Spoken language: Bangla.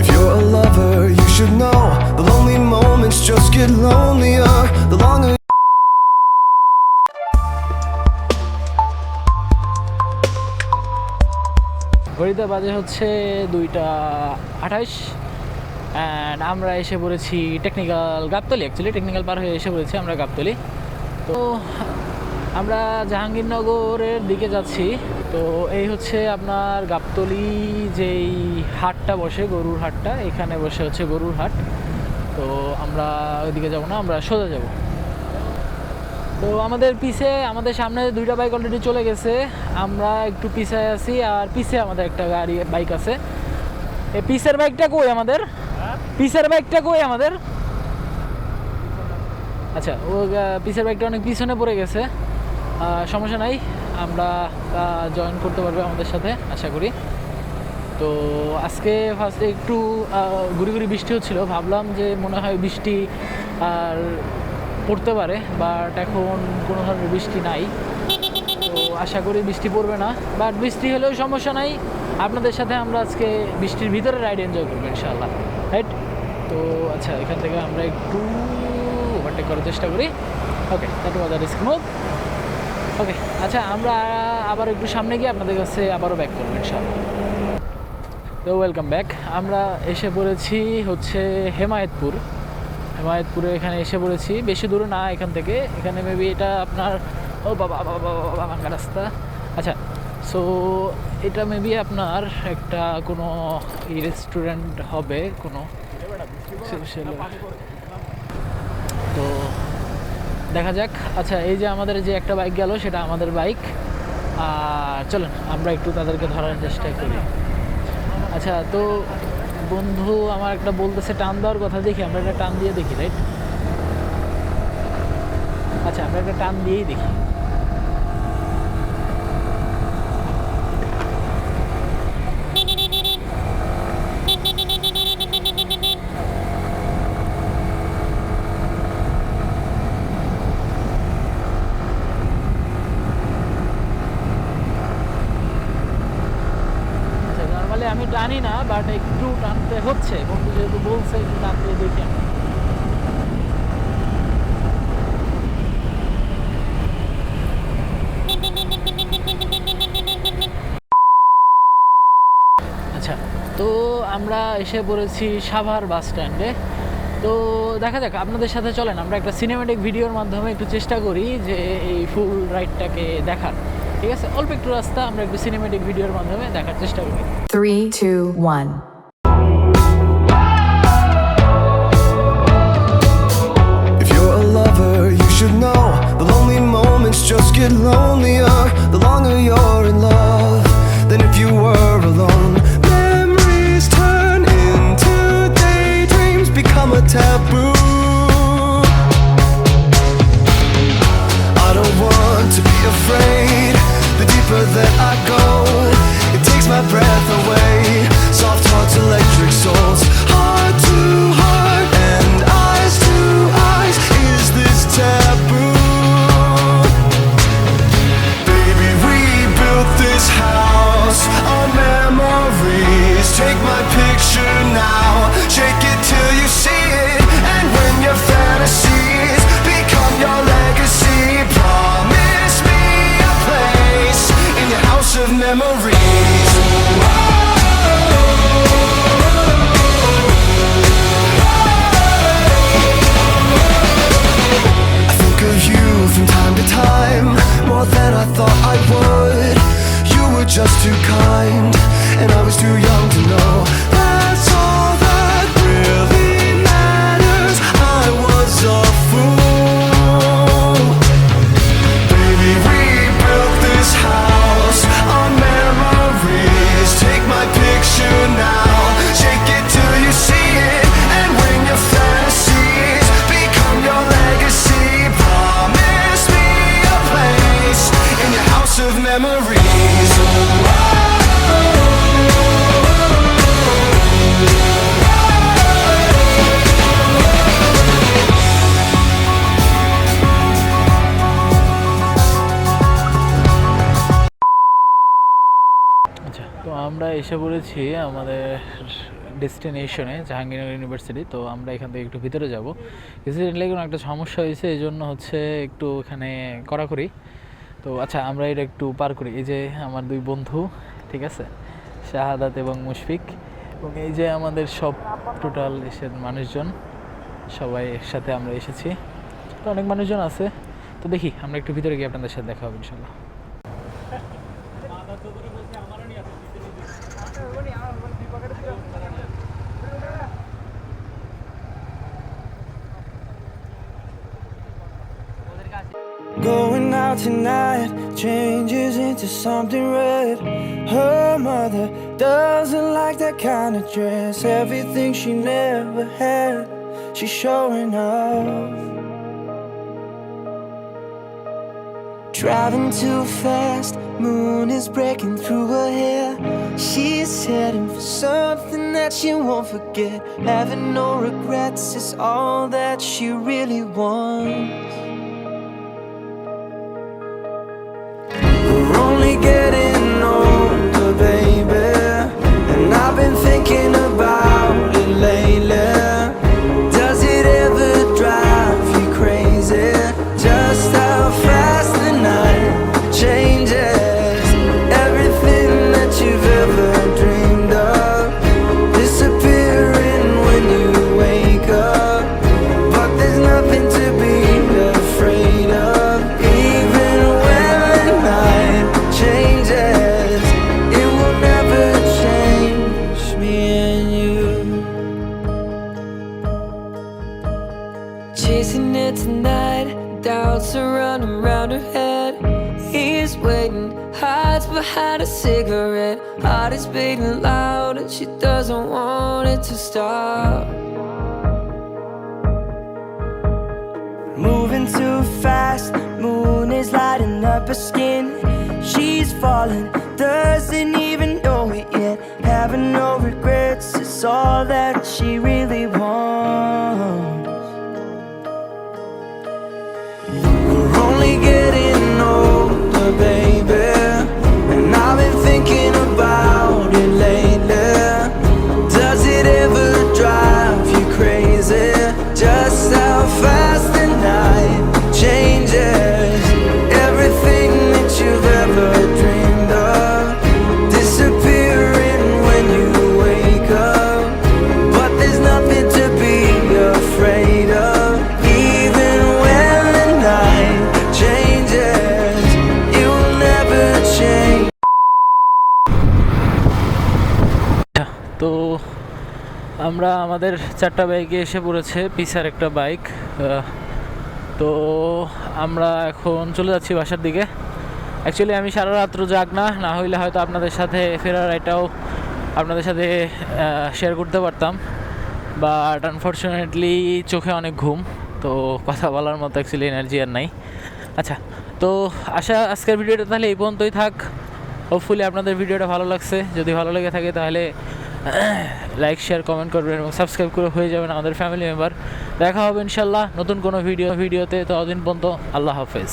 If you're a lover, you should know the lonely moments just get lonelier the longer. ঘড়িতে বাজে হচ্ছে 2:28 অ্যান্ড আমরা এসে পড়েছি টেকনিক্যাল গাবতলী। অ্যাকচুয়ালি টেকনিক্যাল পার হয়ে এসে পড়েছি আমরা গাবতলী। তো আমরা জাহাঙ্গীরনগরের দিকে যাচ্ছি। তো এই হচ্ছে আপনার গাবতলী যেই হাটটা বসে, গরুর হাটটা, এখানে বসে হচ্ছে গরুর হাট। তো আমরা ওইদিকে যাব না, আমরা সোজা যাব। তো আমাদের সামনে দুইটা বাইক অলরেডি চলে গেছে, আমরা একটু পিছায় আছি। আর পিছে আমাদের একটা বাইক আছে। এই পিছের বাইকটা কই আমাদের? আচ্ছা, ও পিছের বাইকটা অনেক পিছনে পড়ে গেছে। সমস্যা নাই, আমরা জয়েন করতে পারবে আমাদের সাথে আশা করি। তো আজকে ফার্স্টে একটু গুড়ি বৃষ্টি হচ্ছিল, ভাবলাম যে মনে হয় বৃষ্টি আর পড়তে পারে, বাট এখন কোনো ধরনের বৃষ্টি নাই। তো আশা করি বৃষ্টি পড়বে না, বাট বৃষ্টি হলেও সমস্যা নাই। আপনাদের সাথে আমরা আজকে বৃষ্টির ভিতরে রাইড এনজয় করবো ইনশাআল্লাহ, রাইট? তো আচ্ছা, এখান থেকে আমরা একটু ওভারটেক করার চেষ্টা করি। ওকে, দ্যাট ওয়াজ দ্য স্মুথ। ওকে, আচ্ছা, আমরা আবার একটু সামনে গিয়ে আপনাদের কাছে আবারও ব্যাক করবো ইনশাআল্লাহ। তো ওয়েলকাম ব্যাক। আমরা এসে পড়েছি হচ্ছে হেমায়েতপুরে এখানে এসে পড়েছি। বেশি দূরে না এখান থেকে, এখানে মেবি এটা আপনার বাবা ভাঙ্গা রাস্তা। আচ্ছা, সো এটা মেবি আপনার একটা কোনো রেস্টুরেন্ট হবে, কোনো। তো দেখা যাক। আচ্ছা, এই যে আমাদের যে একটা বাইক গেল, সেটা আমাদের বাইক। চলেন আমরা একটু তাদেরকে ধরার চেষ্টা করি। আচ্ছা, তো বন্ধু আমার একটা বলতেছে টান দেওয়ার কথা, দেখি আমরা একটা টান দিয়ে দেখি, রাইট? আচ্ছা, আমরা একটা টান দিয়েই দেখি। আমি টানি না, বাট একটু টানতে হচ্ছে, বন্ধু যেহেতু বলছে একটু টানতে দেখি আমি। আচ্ছা, তো আমরা এসে পড়েছি সাভার বাস স্ট্যান্ডে। তো দেখা যাক, আপনাদের সাথে চলেন আমরা একটা সিনেম্যাটিক ভিডিওর মাধ্যমে একটু চেষ্টা করি যে এই ফুল রাইডটাকে দেখার। ঠিক আছে, অল্প একটু রাস্তা আমরা একটু সিনেম্যাটিক ভিডিওর মাধ্যমে দেখার চেষ্টা করি। 3, 2, 1. If you're a lover, you should know the lonely moments just get lonelier the longer you're in love than if you were alone. Memories turn into daydreams, become a taboo. I don't want to be afraid. The deeper that I go, it takes my breath away. Soft hearts, electric souls, heart to heart and eyes to eyes. Is this taboo? Baby, we built this house on memories. Take my picture now, shake it till you see it. And when your fantasies become your legacy, promise me a place in your house of memories. I think of you from time to time, more than I thought I would. You were just too kind, and I was too young to know. That's all that really matters. I was a fool. Baby, we built this house on memories. Take my picture now, shake it till you see it. And when your fantasies become your legacy, promise me a place in your house of memories. আচ্ছা, তো আমরা এসে পড়েছি আমাদের ডেস্টিনেশনে, জাহাঙ্গীরনগর ইউনিভার্সিটি। তো আমরা এখান থেকে একটু ভিতরে যাব। রিসেন্টলি কোনো একটা সমস্যা হয়েছে, এই জন্য হচ্ছে একটু এখানে কড়াকড়ি। তো আচ্ছা, আমরা এটা একটু পার করি। এই যে আমার দুই বন্ধু, ঠিক আছে, শাহাদাত এবং মুশফিক, এবং এই যে আমাদের সব টোটাল এসের মানুষজন, সবাই একসাথে আমরা এসেছি। তো অনেক মানুষজন আছে। তো দেখি আমরা একটু ভিতরে গিয়ে আপনাদের সাথে দেখা হবে ইনশাল্লাহ। Going out tonight changes into something red. Her mother doesn't like that kind of dress. Everything she never had, she's showing off. Driving too fast, moon is breaking through her hair. She's heading for something that she won't forget. Having no regrets is all that she really wants. We're only getting older, baby, and I've been thinking about it lately. Does it ever drive you crazy? Just how fast the night changes. Everything that you've ever dreamed of disappearing when you wake up. But there's nothing to be afraid of. Even when the night changes, it will never change me and you. Chasing it tonight, doubts are running round her head. He's waiting, hides behind a cigarette. Heart is beating loud and she doesn't want it to stop. Moving too fast, moon is lighting up her skin. She's falling, doesn't even know it yet. Having no regrets is all that she really wants. We're only getting older, baby, and I've been thinking about it lately. Does it ever drive you crazy? Just how fast the night changes. Everything that you've ever dreamed of disappearing when you wake up. But there's nothing to be afraid of. Even when the night changes, it will never change. তো আমরা আমাদের 4টা বাইকে এসে পড়েছে, পিছার একটা বাইক। তো আমরা এখন চলে যাচ্ছি বাসার দিকে। অ্যাকচুয়ালি আমি সারা রাত্র জাগ না হইলে হয়তো আপনাদের সাথে ফেরার এটাও আপনাদের সাথে শেয়ার করতে পারতাম, বাট আনফর্চুনেটলি চোখে অনেক ঘুম, তো কথা বলার মতো অ্যাকচুয়ালি এনার্জি আর নাই। আচ্ছা, তো আজকের ভিডিওটা তাহলে এই পর্যন্তই থাক। হোপফুলি আপনাদের ভিডিওটা ভালো লাগছে। যদি ভালো লেগে থাকে তাহলে লাইক, শেয়ার, কমেন্ট করবেন এবং সাবস্ক্রাইব করে হয়ে যাবেন আমাদের ফ্যামিলি মেম্বার। দেখা হবে ইনশাল্লাহ নতুন কোনো ভিডিওতে। ততদিন পর্যন্ত আল্লাহ হাফেজ।